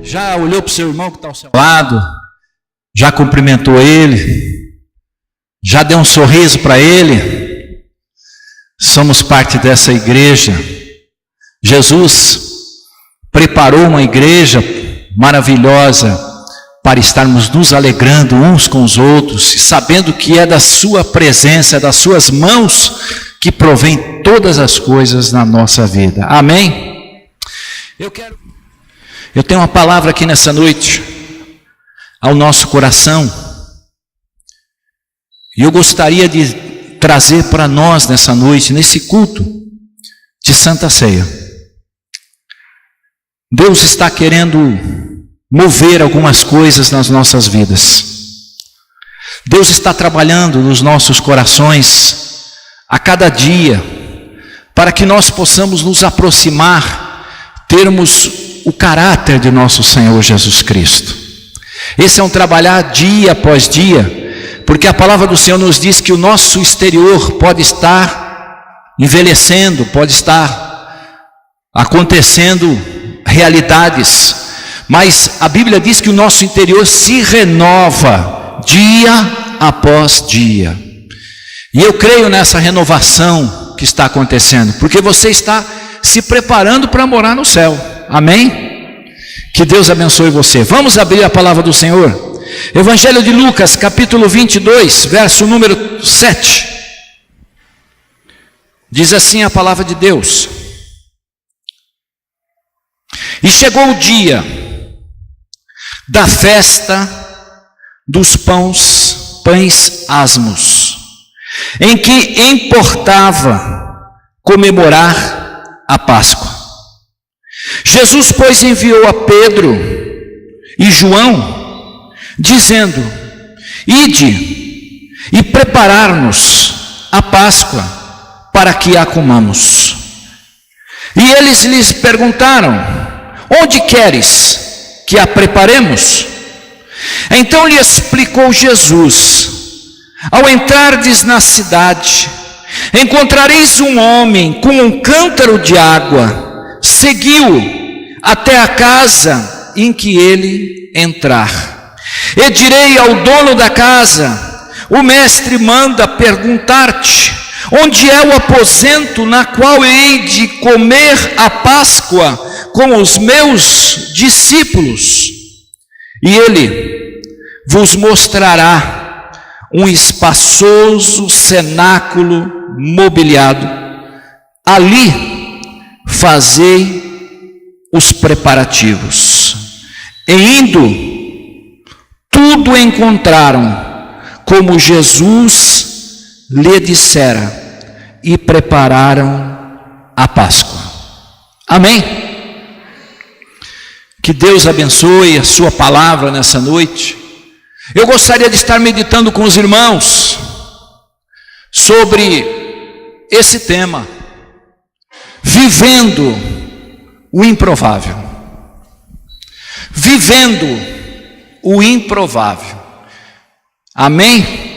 Já olhou para o seu irmão que está ao seu lado? Já cumprimentou ele? Já deu um sorriso para ele? Somos parte dessa igreja. Jesus preparou uma igreja maravilhosa para estarmos nos alegrando uns com os outros, sabendo que é da sua presença, das suas mãos, que provém todas as coisas na nossa vida. Amém? Eu tenho uma palavra aqui nessa noite, ao nosso coração, e eu gostaria de trazer para nós nessa noite, nesse culto de Santa Ceia. Deus está querendo mover algumas coisas nas nossas vidas. Deus está trabalhando nos nossos corações a cada dia, para que nós possamos nos aproximar, termos o caráter de nosso Senhor Jesus Cristo. Esse é um trabalhar dia após dia, porque a palavra do Senhor nos diz que o nosso exterior pode estar envelhecendo, pode estar acontecendo realidades, mas a Bíblia diz que o nosso interior se renova dia após dia. E eu creio nessa renovação que está acontecendo, porque você está se preparando para morar no céu. Amém? Que Deus abençoe você. Vamos abrir a palavra do Senhor. Evangelho de Lucas, capítulo 22, verso número 7. Diz assim a palavra de Deus: E chegou o dia da festa dos pães asmos, em que importava comemorar a Páscoa. Jesus, pois, enviou a Pedro e João, dizendo: Ide e preparar-nos a Páscoa, para que a comamos. E eles lhes perguntaram: Onde queres que a preparemos? Então lhe explicou Jesus: Ao entrardes na cidade, encontrareis um homem com um cântaro de água. Seguiu até a casa em que ele entrar. E direi ao dono da casa: O mestre manda perguntar-te: Onde é o aposento na qual hei de comer a Páscoa com os meus discípulos? E ele vos mostrará um espaçoso cenáculo mobiliado. Ali fazei os preparativos. E indo, tudo encontraram como Jesus lhe dissera, e prepararam a Páscoa. Amém? Que Deus abençoe a sua palavra nessa noite. Eu gostaria de estar meditando com os irmãos sobre esse tema: vivendo o improvável. Vivendo o improvável. Amém?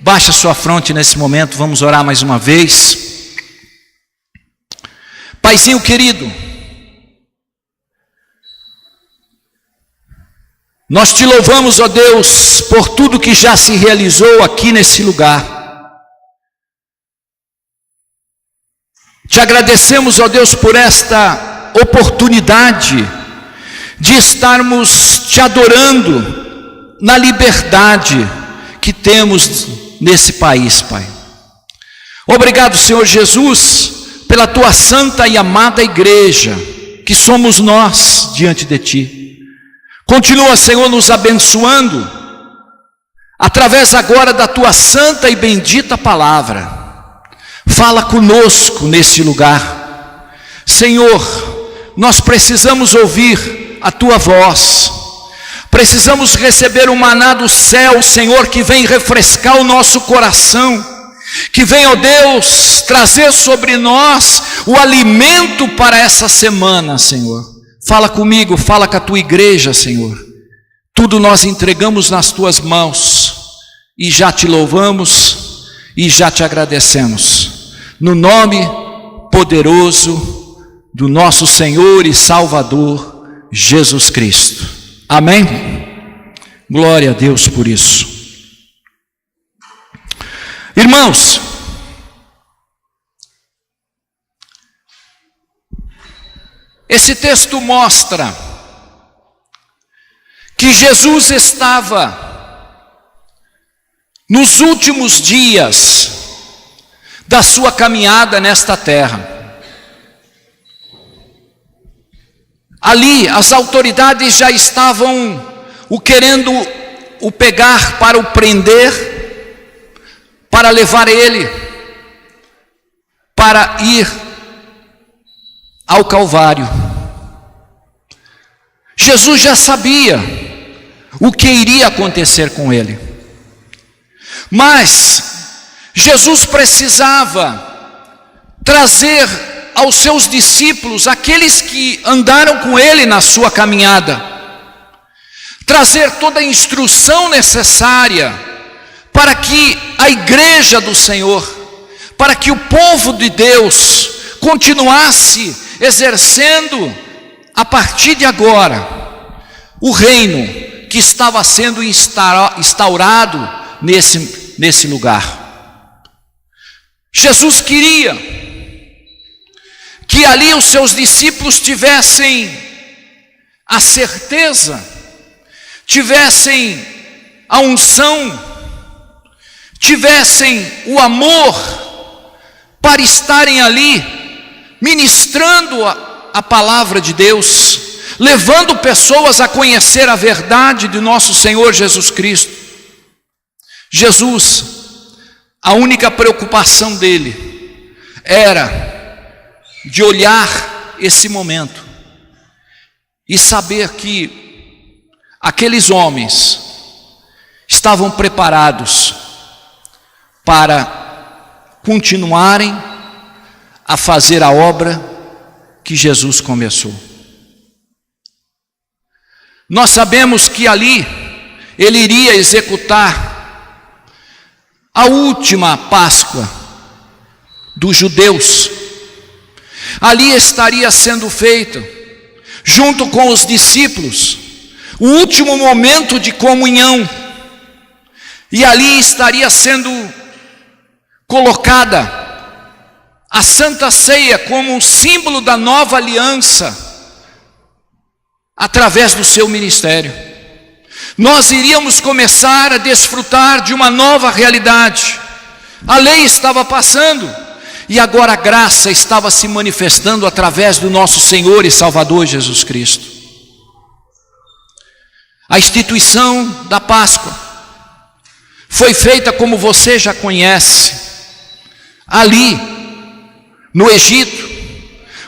Baixa sua fronte nesse momento, vamos orar mais uma vez. Paizinho querido, nós te louvamos, ó Deus, por tudo que já se realizou aqui nesse lugar. Te agradecemos, ó Deus, por esta oportunidade de estarmos te adorando na liberdade que temos nesse país, Pai. Obrigado, Senhor Jesus, pela tua santa e amada igreja, que somos nós diante de ti. Continua, Senhor, nos abençoando, através agora da tua santa e bendita palavra. Fala conosco nesse lugar. Senhor, nós precisamos ouvir a tua voz. Precisamos receber o maná do céu, Senhor, que vem refrescar o nosso coração. Que vem, ó Deus, trazer sobre nós o alimento para essa semana, Senhor. Fala comigo, fala com a tua igreja, Senhor. Tudo nós entregamos nas tuas mãos. E já te louvamos e já te agradecemos. No nome poderoso do nosso Senhor e Salvador, Jesus Cristo. Amém? Glória a Deus por isso. Irmãos, esse texto mostra que Jesus estava nos últimos dias da sua caminhada nesta terra. Ali as autoridades já estavam querendo o pegar para o prender, para levar ele para ir ao Calvário. Jesus já sabia o que iria acontecer com ele, mas Jesus precisava trazer aos seus discípulos, aqueles que andaram com ele na sua caminhada, trazer toda a instrução necessária para que a igreja do Senhor, para que o povo de Deus continuasse exercendo a partir de agora o reino que estava sendo instaurado nesse lugar. Jesus queria que ali os seus discípulos tivessem a certeza, tivessem a unção, tivessem o amor para estarem ali ministrando a palavra de Deus, levando pessoas a conhecer a verdade de nosso Senhor Jesus Cristo. Jesus, a única preocupação dele era de olhar esse momento e saber que aqueles homens estavam preparados para continuarem a fazer a obra que Jesus começou. Nós sabemos que ali ele iria executar a última Páscoa dos judeus. Ali estaria sendo feito, junto com os discípulos, o último momento de comunhão, e ali estaria sendo colocada a Santa Ceia como um símbolo da nova aliança, através do seu ministério. Nós iríamos começar a desfrutar de uma nova realidade. A lei estava passando, e agora a graça estava se manifestando através do nosso Senhor e Salvador Jesus Cristo. A instituição da Páscoa foi feita, como você já conhece, ali no Egito,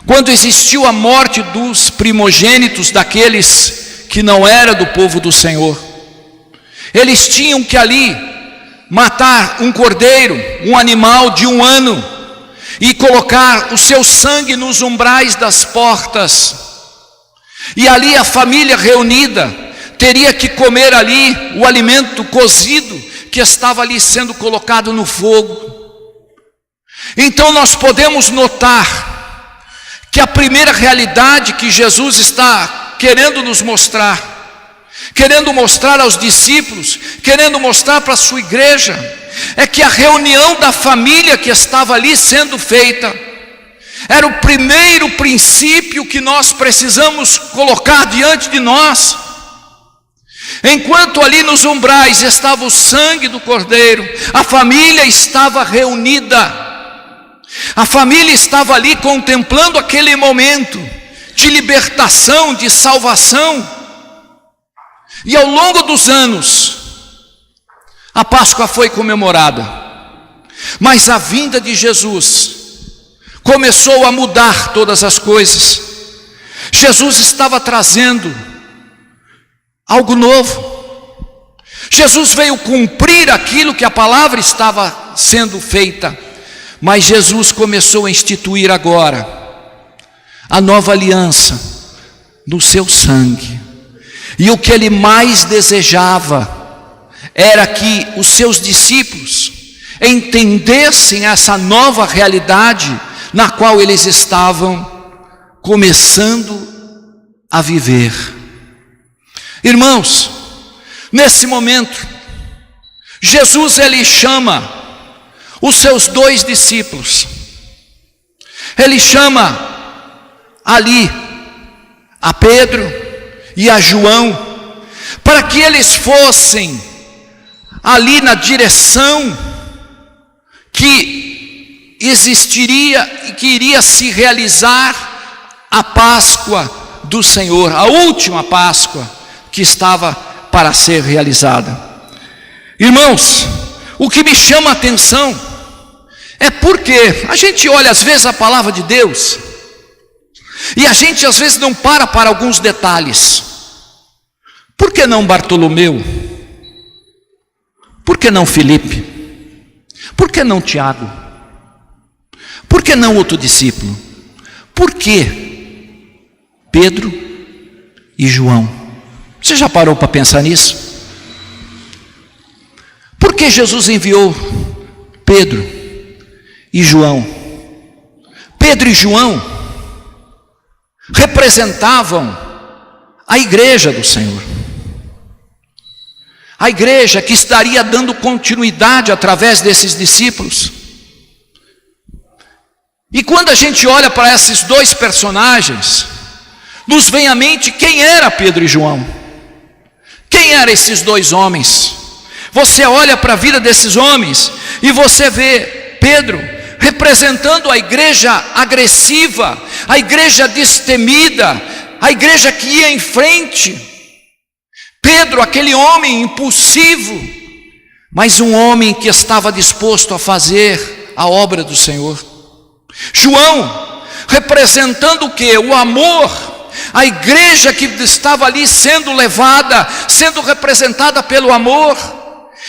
quando existiu a morte dos primogênitos daqueles que não eram do povo do Senhor. Eles tinham que ali matar um cordeiro, um animal de 1 ano, e colocar o seu sangue nos umbrais das portas, e ali a família reunida teria que comer ali o alimento cozido que estava ali sendo colocado no fogo. Então nós podemos notar que a primeira realidade que Jesus está querendo nos mostrar, querendo mostrar aos discípulos, querendo mostrar para a sua igreja, é que a reunião da família que estava ali sendo feita era o primeiro princípio que nós precisamos colocar diante de nós. Enquanto ali nos umbrais estava o sangue do cordeiro, a família estava reunida, a família estava ali contemplando aquele momento de libertação, de salvação. E ao longo dos anos, a Páscoa foi comemorada, mas a vinda de Jesus começou a mudar todas as coisas. Jesus estava trazendo algo novo. Jesus veio cumprir aquilo que a palavra estava sendo feita, mas Jesus começou a instituir agora a nova aliança no seu sangue. E o que ele mais desejava era que os seus discípulos entendessem essa nova realidade na qual eles estavam começando a viver. Irmãos, nesse momento, Jesus ele chama os seus 2 discípulos. Ele chama ali a Pedro e a João, para que eles fossem ali na direção que existiria e que iria se realizar a Páscoa do Senhor, a última Páscoa que estava para ser realizada. Irmãos, o que me chama a atenção é porque a gente olha às vezes a palavra de Deus e a gente às vezes não para alguns detalhes. Por que não Bartolomeu? Por que não Filipe? Por que não Tiago? Por que não outro discípulo? Por que Pedro e João? Você já parou para pensar nisso? Por que Jesus enviou Pedro e João? Pedro e João representavam a igreja do Senhor. A igreja que estaria dando continuidade através desses discípulos. E quando a gente olha para esses 2 personagens, nos vem à mente quem era Pedro e João. Quem eram esses 2 homens? Você olha para a vida desses homens e você vê Pedro representando a igreja agressiva, a igreja destemida, a igreja que ia em frente. Pedro, aquele homem impulsivo, mas um homem que estava disposto a fazer a obra do Senhor. João, representando o quê? O amor, a igreja que estava ali sendo levada, sendo representada pelo amor.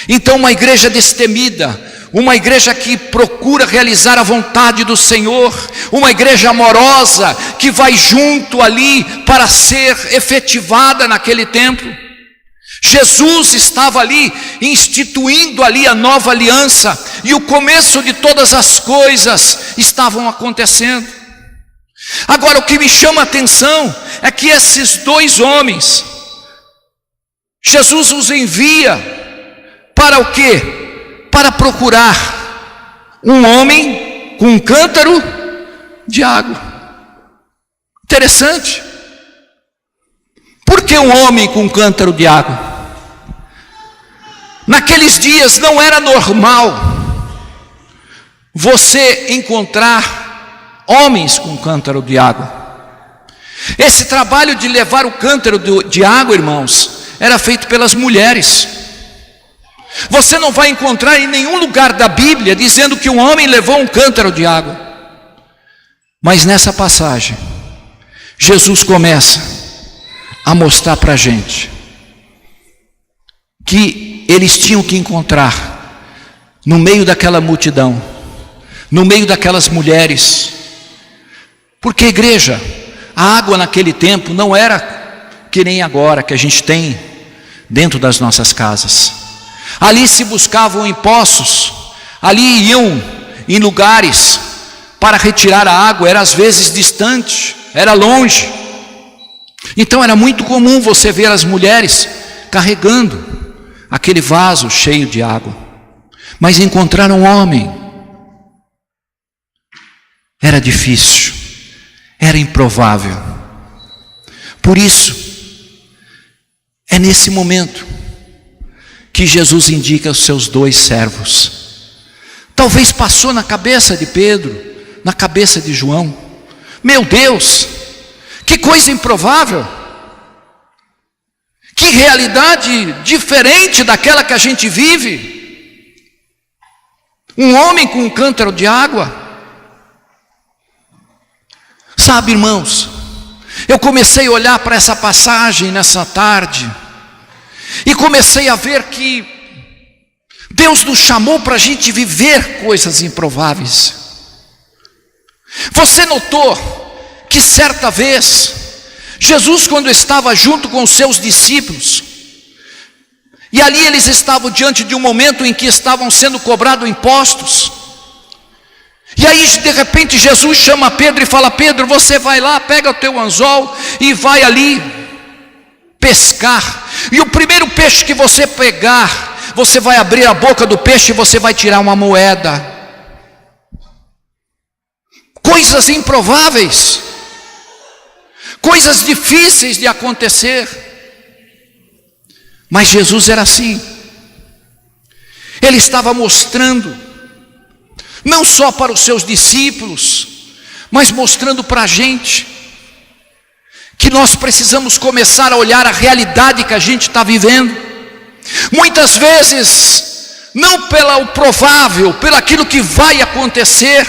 Então uma igreja destemida, uma igreja que procura realizar a vontade do Senhor, uma igreja amorosa que vai junto ali para ser efetivada naquele templo. Jesus estava ali instituindo ali a nova aliança e o começo de todas as coisas estavam acontecendo. Agora o que me chama a atenção é que esses 2 homens, Jesus os envia para o quê? Para procurar um homem com um cântaro de água. Interessante. Por que um homem com um cântaro de água? Naqueles dias não era normal você encontrar homens com um cântaro de água. Esse trabalho de levar o cântaro de água, irmãos, era feito pelas mulheres. Você não vai encontrar em nenhum lugar da Bíblia dizendo que um homem levou um cântaro de água. Mas nessa passagem, Jesus começa a mostrar para a gente que eles tinham que encontrar no meio daquela multidão, no meio daquelas mulheres, porque igreja, a água naquele tempo não era que nem agora que a gente tem dentro das nossas casas. Ali se buscavam em poços, ali iam em lugares para retirar a água, era às vezes distante, era longe. Então era muito comum você ver as mulheres carregando aquele vaso cheio de água. Mas encontrar um homem era difícil, era improvável. Por isso, é nesse momento que Jesus indica os seus 2 servos. Talvez passou na cabeça de Pedro, na cabeça de João: meu Deus, que coisa improvável, que realidade diferente daquela que a gente vive. Um homem com um cântaro de água. Sabe, irmãos, eu comecei a olhar para essa passagem nessa tarde e comecei a ver que Deus nos chamou para a gente viver coisas improváveis. Você notou que certa vez Jesus, quando estava junto com os seus discípulos, e ali eles estavam diante de um momento em que estavam sendo cobrados impostos, e aí aí de repente Jesus chama Pedro e fala: Pedro, você vai lá, pega o teu anzol e vai ali pescar. E o primeiro peixe que você pegar, você vai abrir a boca do peixe e você vai tirar uma moeda. Coisas improváveis, coisas difíceis de acontecer. Mas Jesus era assim. Ele estava mostrando, não só para os seus discípulos, mas mostrando para a gente, que nós precisamos começar a olhar a realidade que a gente está vivendo. Muitas vezes, não pelo provável, pelo aquilo que vai acontecer,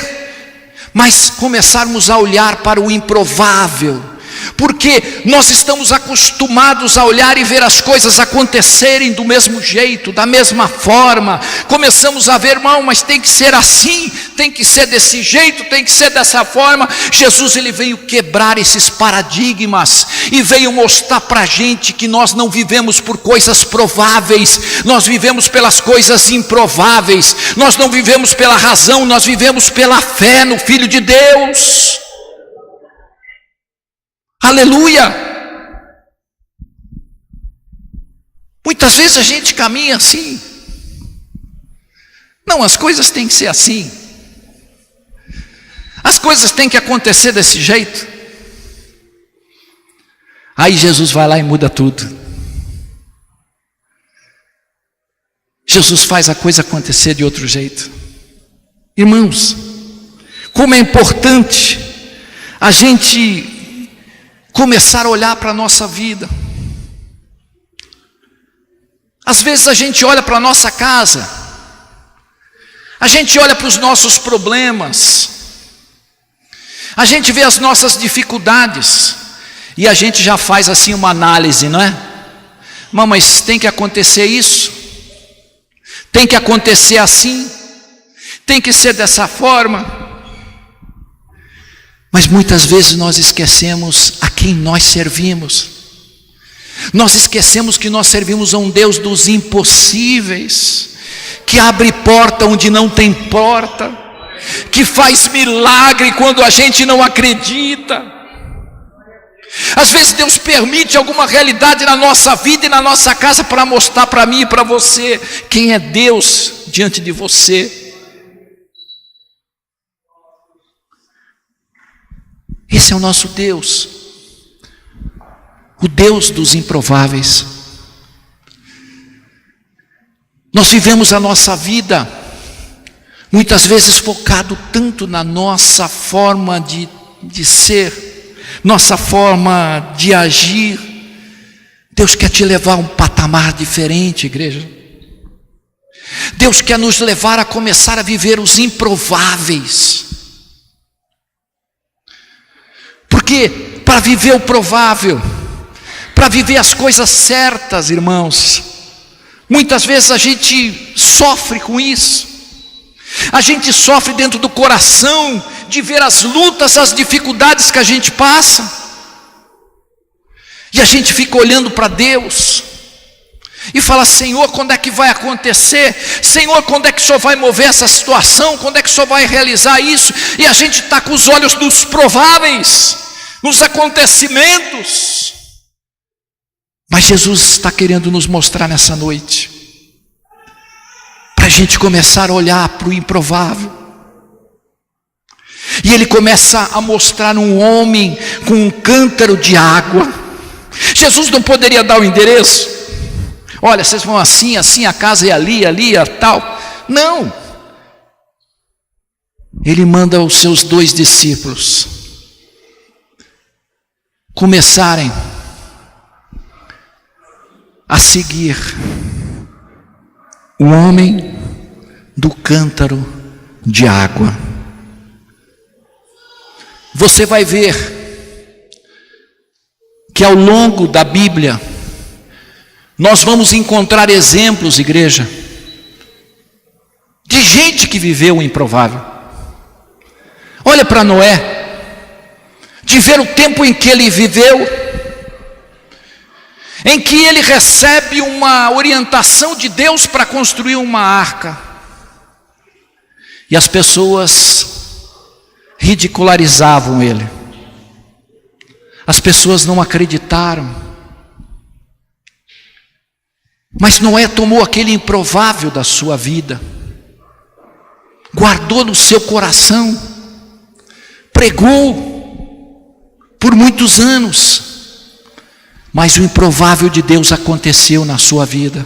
mas começarmos a olhar para o improvável. Porque nós estamos acostumados a olhar e ver as coisas acontecerem do mesmo jeito, da mesma forma. Começamos a ver, irmão, mas tem que ser assim, tem que ser desse jeito, tem que ser dessa forma. Jesus, ele veio quebrar esses paradigmas e veio mostrar para a gente que nós não vivemos por coisas prováveis, nós vivemos pelas coisas improváveis. Nós não vivemos pela razão, nós vivemos pela fé no Filho de Deus. Aleluia! Muitas vezes a gente caminha assim. Não, as coisas têm que ser assim. As coisas têm que acontecer desse jeito. Aí Jesus vai lá e muda tudo. Jesus faz a coisa acontecer de outro jeito. Irmãos, como é importante a gente começar a olhar para a nossa vida. Às vezes a gente olha para a nossa casa, a gente olha para os nossos problemas, a gente vê as nossas dificuldades, e a gente já faz assim uma análise, não é? Mas tem que acontecer isso, tem que acontecer assim, tem que ser dessa forma. Mas muitas vezes nós esquecemos a quem nós servimos. Nós esquecemos que nós servimos a um Deus dos impossíveis, que abre porta onde não tem porta, que faz milagre quando a gente não acredita. Às vezes Deus permite alguma realidade na nossa vida e na nossa casa para mostrar para mim e para você quem é Deus diante de você. Esse é o nosso Deus, o Deus dos improváveis. Nós vivemos a nossa vida, muitas vezes focado tanto na nossa forma de ser, nossa forma de agir. Deus quer te levar a um patamar diferente, igreja. Deus quer nos levar a começar a viver os improváveis. Porque para viver o provável, para viver as coisas certas, irmãos, muitas vezes a gente sofre com isso. A gente sofre dentro do coração de ver as lutas, as dificuldades que a gente passa. E a gente fica olhando para Deus e fala: Senhor, quando é que vai acontecer? Senhor, quando é que o Senhor vai mover essa situação? Quando é que o Senhor vai realizar isso? E a gente está com os olhos nos prováveis, nos acontecimentos. Mas Jesus está querendo nos mostrar nessa noite, para a gente começar a olhar para o improvável. E Ele começa a mostrar um homem com um cântaro de água. Jesus não poderia dar o endereço: olha, vocês vão assim, assim, a casa é ali, ali, tal. Não. Ele manda os seus 2 discípulos começarem a seguir o homem do cântaro de água. Você vai ver que ao longo da Bíblia nós vamos encontrar exemplos, igreja, de gente que viveu o improvável. Olha para Noé, de ver o tempo em que ele viveu, em que ele recebe uma orientação de Deus para construir uma arca. E as pessoas ridicularizavam ele. As pessoas não acreditaram. Mas Noé tomou aquele improvável da sua vida, guardou no seu coração, pregou por muitos anos, mas o improvável de Deus aconteceu na sua vida.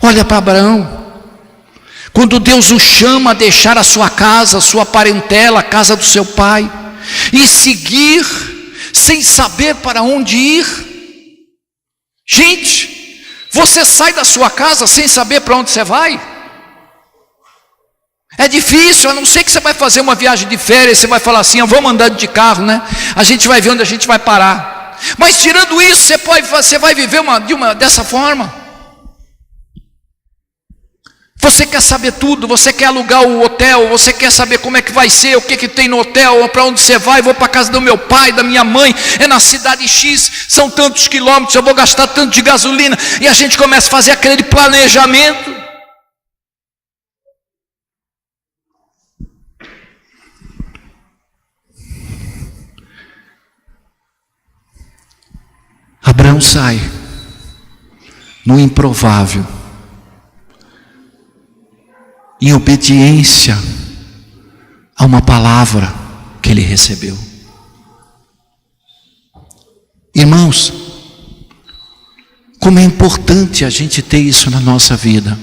Olha para Abraão, quando Deus o chama a deixar a sua casa, a sua parentela, a casa do seu pai, e seguir, sem saber para onde ir. Gente, você sai da sua casa sem saber para onde você vai? É difícil, a não ser que você vai fazer uma viagem de férias, você vai falar assim, vamos andar de carro, né? A gente vai ver onde a gente vai parar. Mas tirando isso, você vai viver dessa forma. Você quer saber tudo, você quer alugar o hotel, você quer saber como é que vai ser, o que tem no hotel, para onde você vai, vou para a casa do meu pai, da minha mãe, é na cidade X, são tantos quilômetros, eu vou gastar tanto de gasolina, e a gente começa a fazer aquele planejamento. Abraão sai no improvável, em obediência a uma palavra que ele recebeu. Irmãos, como é importante a gente ter isso na nossa vida.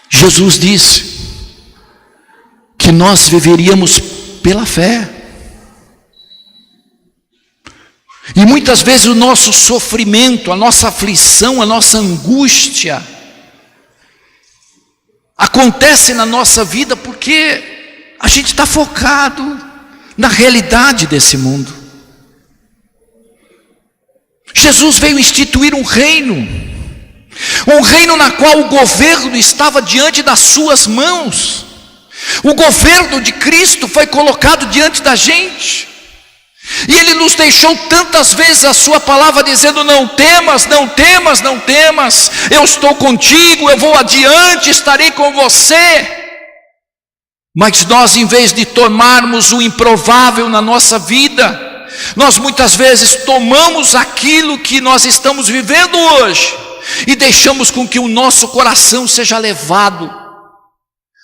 Jesus disse que nós viveríamos pela fé. E muitas vezes o nosso sofrimento, a nossa aflição, a nossa angústia acontece na nossa vida porque a gente está focado na realidade desse mundo. Jesus veio instituir um reino na qual o governo estava diante das suas mãos. O governo de Cristo foi colocado diante da gente. E Ele nos deixou tantas vezes a sua palavra dizendo, não temas, não temas, não temas, eu estou contigo, eu vou adiante, estarei com você. Mas nós, em vez de tomarmos o improvável na nossa vida, nós muitas vezes tomamos aquilo que nós estamos vivendo hoje e deixamos com que o nosso coração seja levado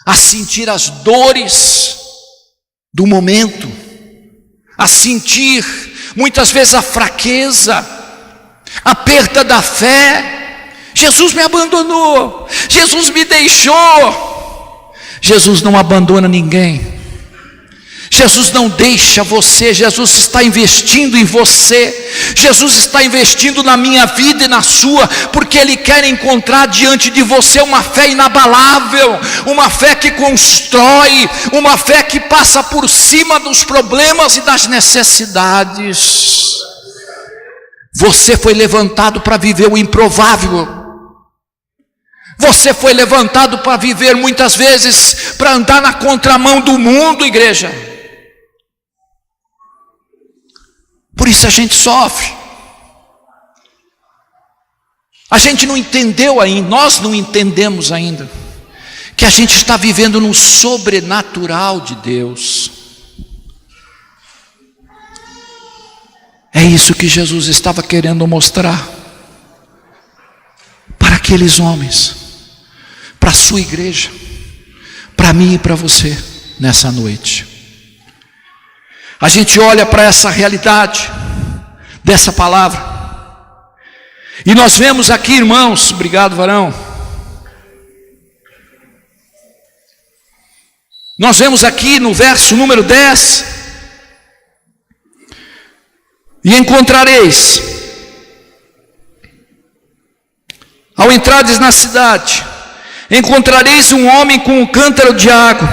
a sentir as dores do momento, a sentir muitas vezes a fraqueza, a perda da fé. Jesus me abandonou, Jesus me deixou. Jesus não abandona ninguém. Jesus não deixa você, Jesus está investindo em você, Jesus está investindo na minha vida e na sua, porque Ele quer encontrar diante de você uma fé inabalável, uma fé que constrói, uma fé que passa por cima dos problemas e das necessidades. Você foi levantado para viver o improvável. Você foi levantado para viver muitas vezes, para andar na contramão do mundo, igreja. Por isso a gente sofre. A gente não entendeu ainda, nós não entendemos ainda, que a gente está vivendo no sobrenatural de Deus. É isso que Jesus estava querendo mostrar para aqueles homens, para a sua igreja, para mim e para você nessa noite. A gente olha para essa realidade dessa palavra e nós vemos aqui, irmãos, obrigado, varão. Nós vemos aqui no verso número 10: e encontrareis, ao entrardes na cidade, encontrareis um homem com um cântaro de água,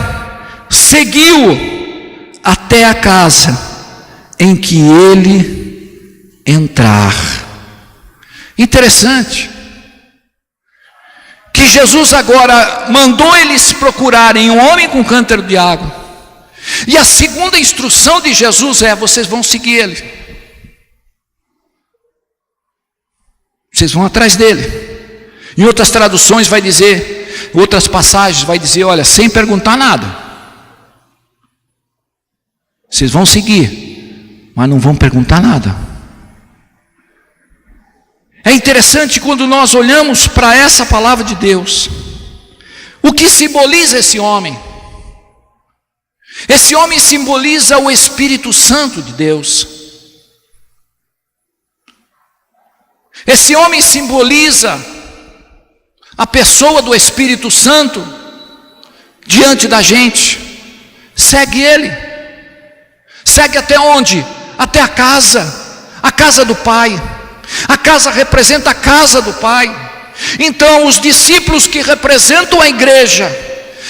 segui-o até a casa em que ele entrar. Interessante que Jesus agora mandou eles procurarem um homem com cântaro de água, e a segunda instrução de Jesus é: vocês vão seguir ele, vocês vão atrás dele. Em outras traduções vai dizer: outras passagens vai dizer, olha, sem perguntar nada. Vocês vão seguir, mas não vão perguntar nada. É interessante quando nós olhamos para essa palavra de Deus, o que simboliza esse homem? Esse homem simboliza o Espírito Santo de Deus. Esse homem simboliza a pessoa do Espírito Santo diante da gente. Segue ele. Segue até onde? Até a casa do Pai. A casa representa a casa do Pai. Então os discípulos que representam a igreja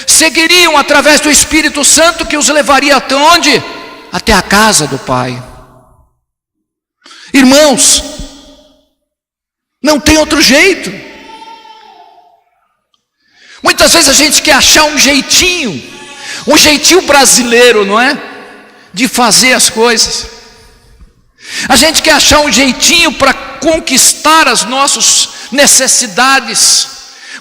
seguiriam através do Espírito Santo, que os levaria até onde? Até a casa do Pai. Irmãos, não tem outro jeito. Muitas vezes a gente quer achar um jeitinho brasileiro, não é? De fazer as coisas. A gente quer achar um jeitinho para conquistar as nossas necessidades,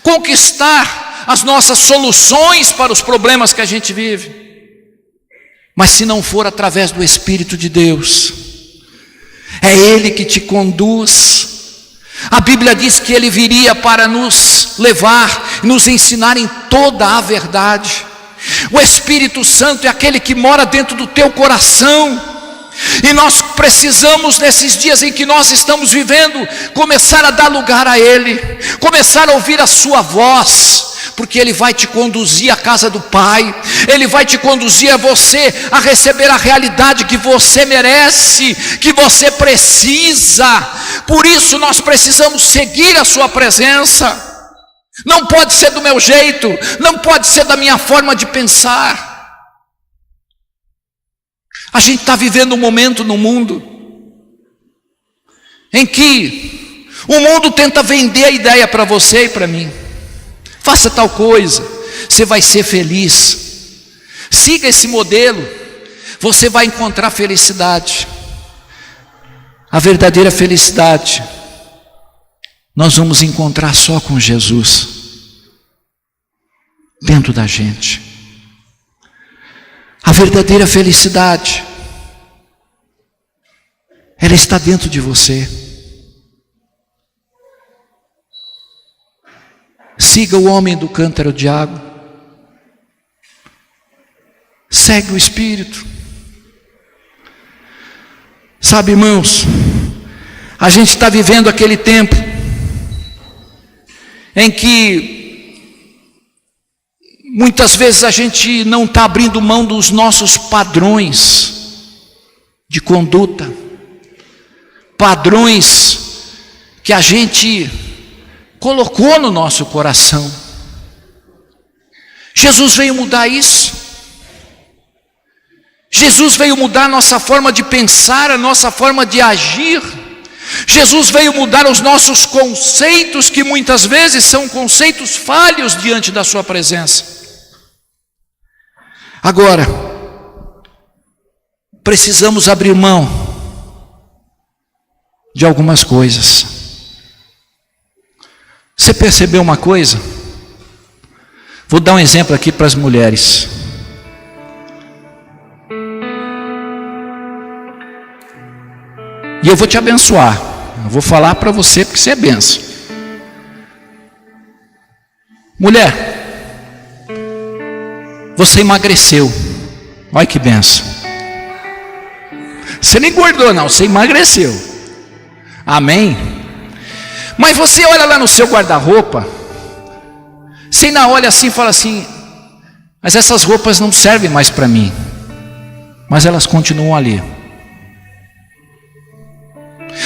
conquistar as nossas soluções para os problemas que a gente vive. Mas se não for através do Espírito de Deus, é Ele que te conduz. A Bíblia diz que Ele viria para nos levar, nos ensinar em toda a verdade. O Espírito Santo é aquele que mora dentro do teu coração. E nós precisamos, nesses dias em que nós estamos vivendo, começar a dar lugar a Ele, começar a ouvir a sua voz, porque Ele vai te conduzir à casa do Pai. Ele vai te conduzir a você a receber a realidade que você merece, que você precisa. Por isso nós precisamos seguir a sua presença. Não pode ser do meu jeito, não pode ser da minha forma de pensar. A gente está vivendo um momento no mundo em que o mundo tenta vender a ideia para você e para mim. Faça tal coisa, você vai ser feliz. Siga esse modelo, você vai encontrar felicidade. A verdadeira felicidade nós vamos encontrar só com Jesus dentro da gente. A verdadeira felicidade, ela está dentro de você. Siga o homem do cântaro de água. Segue o Espírito. Sabe, irmãos, a gente está vivendo aquele tempo em que muitas vezes a gente não está abrindo mão dos nossos padrões de conduta, padrões que a gente colocou no nosso coração. Jesus veio mudar isso. Jesus veio mudar a nossa forma de pensar, a nossa forma de agir. Jesus veio mudar os nossos conceitos, que muitas vezes são conceitos falhos diante da sua presença. Agora, precisamos abrir mão de algumas coisas. Você percebeu uma coisa? Vou dar um exemplo aqui para as mulheres. E eu vou te abençoar. Eu vou falar para você porque você é benção. Mulher, você emagreceu. Olha que benção. Você não engordou não, você emagreceu. Amém? Mas você olha lá no seu guarda-roupa, você ainda olha assim e fala assim, mas essas roupas não servem mais para mim. Mas elas continuam ali.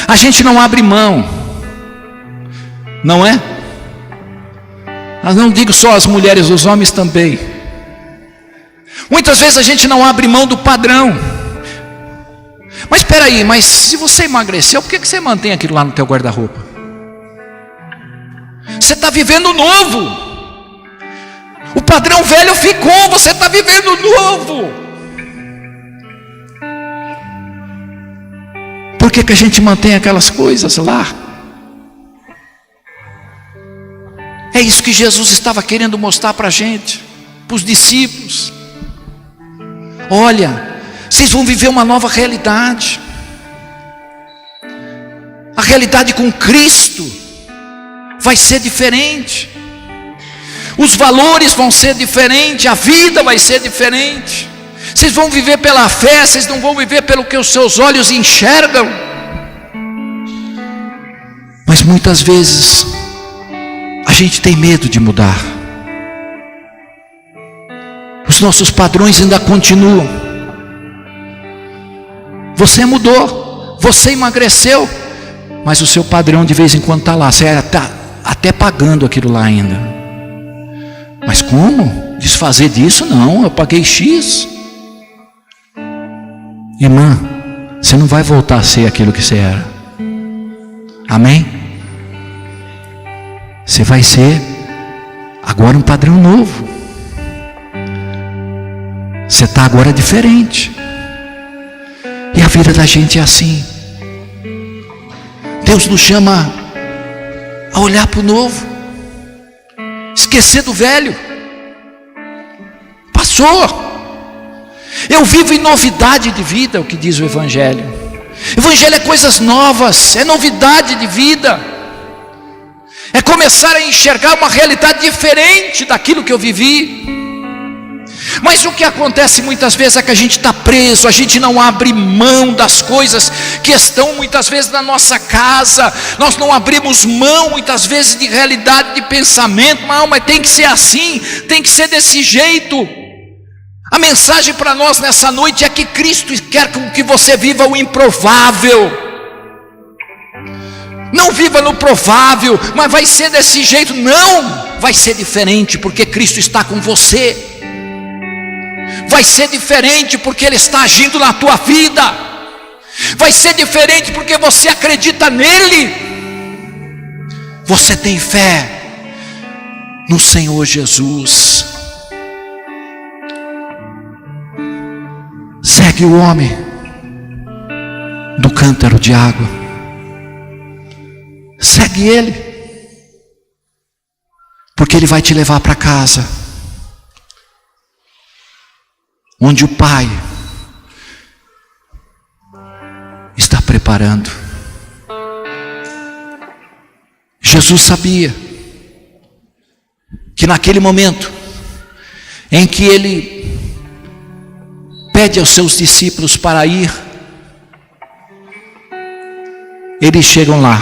A gente não abre mão, não é? Mas não digo só as mulheres, os homens também. Muitas vezes a gente não abre mão do padrão. Mas espera aí, mas se você emagreceu, por que você mantém aquilo lá no teu guarda-roupa? Você está vivendo novo. O padrão velho ficou, você está vivendo novo. Por que a gente mantém aquelas coisas lá? É isso que Jesus estava querendo mostrar para a gente, para os discípulos. Olha, vocês vão viver uma nova realidade. A realidade com Cristo vai ser diferente. Os valores vão ser diferentes, a vida vai ser diferente. Vocês vão viver pela fé, vocês não vão viver pelo que os seus olhos enxergam. Mas muitas vezes a gente tem medo de mudar. Os nossos padrões ainda continuam. Você mudou, você emagreceu, mas o seu padrão de vez em quando está lá. Você está até pagando aquilo lá ainda. Mas como? Desfazer disso? Não, eu paguei X. Irmã, você não vai voltar a ser aquilo que você era. Amém? Você vai ser agora um padrão novo. Você está agora diferente. E a vida da gente é assim. Deus nos chama a olhar para o novo, esquecer do velho. Passou. Eu vivo em novidade de vida, é o que diz o Evangelho. Evangelho é coisas novas, é novidade de vida, é começar a enxergar uma realidade diferente daquilo que eu vivi. Mas o que acontece muitas vezes é que a gente está preso, a gente não abre mão das coisas que estão muitas vezes na nossa casa. Nós não abrimos mão muitas vezes de realidade, de pensamento. Mas tem que ser assim, tem que ser desse jeito. A mensagem para nós nessa noite é que Cristo quer que você viva o improvável. Não viva no provável, mas vai ser desse jeito. Não, vai ser diferente porque Cristo está com você. Vai ser diferente porque Ele está agindo na tua vida. Vai ser diferente porque você acredita nele. Você tem fé no Senhor Jesus. Segue o homem do cântaro de água. Segue ele, porque ele vai te levar para casa, onde o Pai está preparando. Jesus sabia que naquele momento em que ele pede aos seus discípulos para ir, eles chegam lá.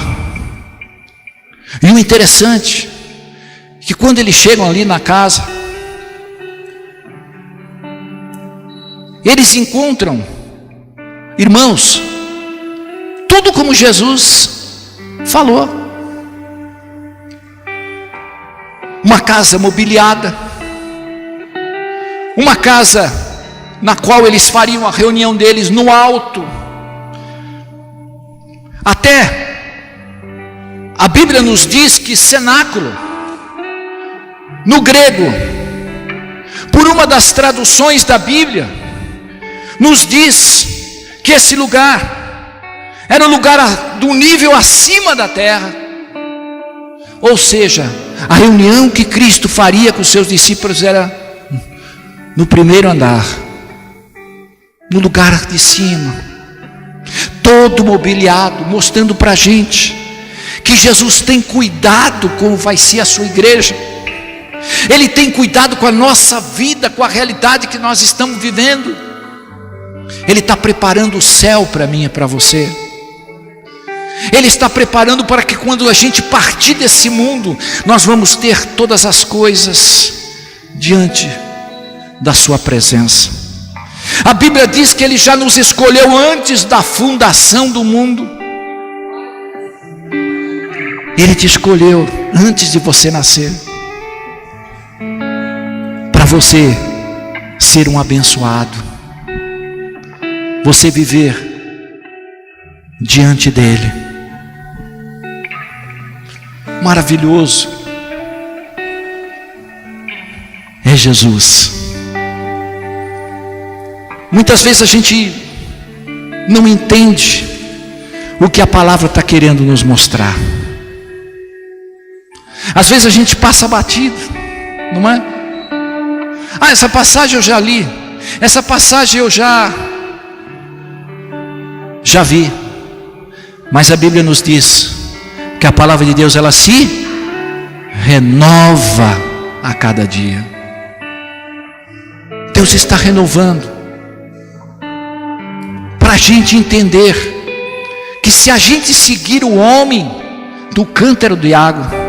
E o interessante é que quando eles chegam ali na casa, eles encontram, irmãos, tudo como Jesus falou. Uma casa mobiliada, uma casa na qual eles fariam a reunião deles no alto. Até a Bíblia nos diz que cenáculo, no grego, por uma das traduções da Bíblia, nos diz que esse lugar era um lugar do nível acima da terra. Ou seja, a reunião que Cristo faria com os seus discípulos era no primeiro andar, no lugar de cima, todo mobiliado, mostrando para a gente que Jesus tem cuidado como vai ser a sua igreja. Ele tem cuidado com a nossa vida, com a realidade que nós estamos vivendo. Ele está preparando o céu para mim e para você. Ele está preparando para que quando a gente partir desse mundo, nós vamos ter todas as coisas diante da sua presença. A Bíblia diz que Ele já nos escolheu antes da fundação do mundo. Ele te escolheu antes de você nascer, para você ser um abençoado, você viver diante dEle. Maravilhoso é Jesus. Muitas vezes a gente não entende o que a palavra está querendo nos mostrar. Às vezes a gente passa batido, não é? Essa passagem eu já li, essa passagem eu já vi. Mas a Bíblia nos diz que a palavra de Deus, ela se renova a cada dia. Deus está renovando, para a gente entender que se a gente seguir o homem do cântaro de água,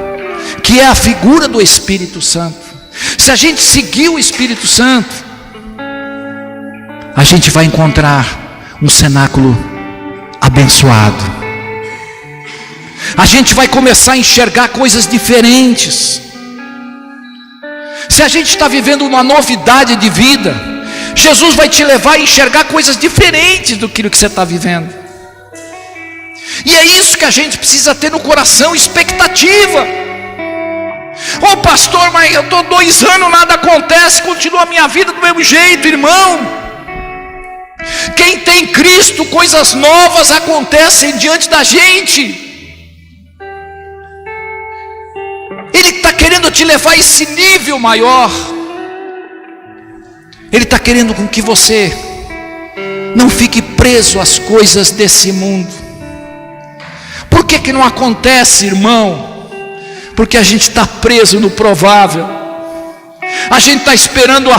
que é a figura do Espírito Santo, se a gente seguir o Espírito Santo, a gente vai encontrar um cenáculo abençoado. A gente vai começar a enxergar coisas diferentes. Se a gente está vivendo uma novidade de vida, Jesus vai te levar a enxergar coisas diferentes do que você está vivendo. E é isso que a gente precisa ter no coração, expectativa. Ô pastor, mas eu estou 2 anos, nada acontece, continua a minha vida do mesmo jeito, irmão. Quem tem Cristo, coisas novas acontecem diante da gente. Ele está querendo te levar a esse nível maior. Ele está querendo com que você não fique preso às coisas desse mundo. Por que não acontece, irmão? Porque a gente está preso no provável. A gente está esperando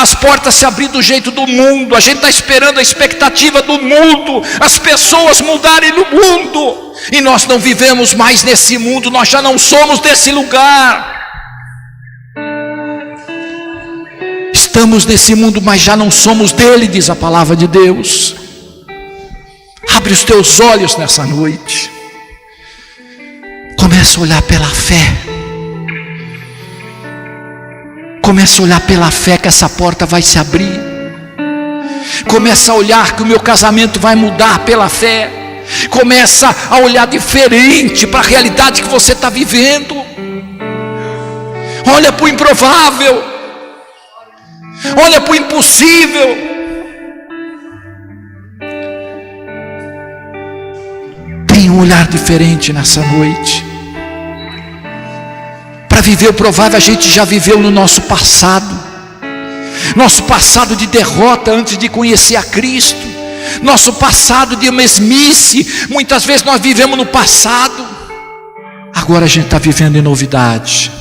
as portas se abrir do jeito do mundo. A gente está esperando a expectativa do mundo, as pessoas mudarem no mundo. E nós não vivemos mais nesse mundo, nós já não somos desse lugar. Estamos nesse mundo, mas já não somos dele, diz a palavra de Deus. Abre os teus olhos nessa noite. Começa a olhar pela fé. Começa a olhar pela fé que essa porta vai se abrir. Começa a olhar que o meu casamento vai mudar pela fé. Começa a olhar diferente para a realidade que você está vivendo. Olha para o improvável. Olha para o impossível. Tem um olhar diferente nessa noite. Para viver o provável, a gente já viveu no nosso passado. Nosso passado de derrota antes de conhecer a Cristo. Nosso passado de mesmice. Muitas vezes nós vivemos no passado. Agora a gente está vivendo em novidade.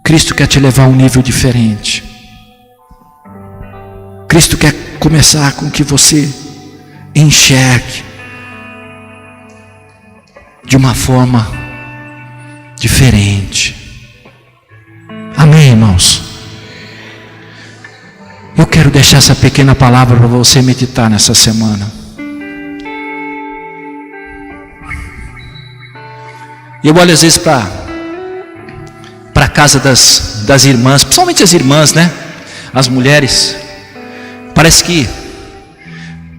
Cristo quer te levar a um nível diferente. Cristo quer começar com que você enxergue de uma forma diferente. Amém, irmãos? Eu quero deixar essa pequena palavra para você meditar nessa semana. Eu olho às vezes para a casa das irmãs, principalmente as irmãs, né? As mulheres. Parece que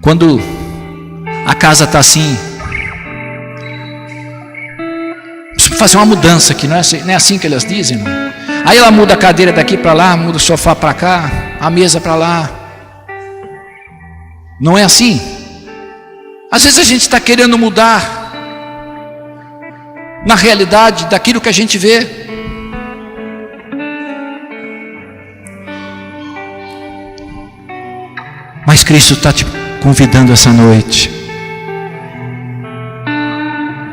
quando a casa está assim, preciso fazer uma mudança aqui, não é assim que elas dizem, não? Aí ela muda a cadeira daqui para lá, muda o sofá para cá, a mesa para lá. Não é assim? Às vezes a gente está querendo mudar na realidade daquilo que a gente vê. Mas Cristo está te convidando essa noite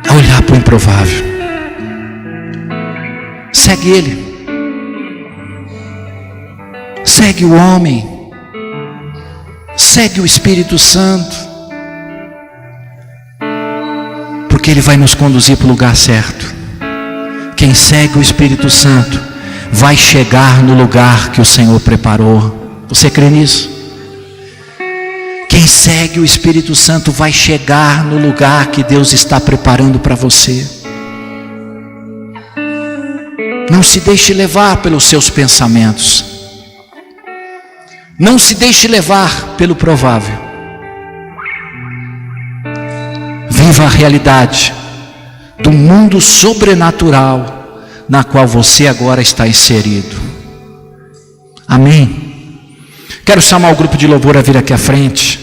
a olhar para o improvável. Segue Ele. Segue o homem. Segue o Espírito Santo. Porque Ele vai nos conduzir para o lugar certo. Quem segue o Espírito Santo vai chegar no lugar que o Senhor preparou. Você crê nisso? Quem segue o Espírito Santo vai chegar no lugar que Deus está preparando para você. Não se deixe levar pelos seus pensamentos. Não se deixe levar pelo provável. Viva a realidade do mundo sobrenatural na qual você agora está inserido. Amém? Quero chamar o grupo de louvor a vir aqui à frente.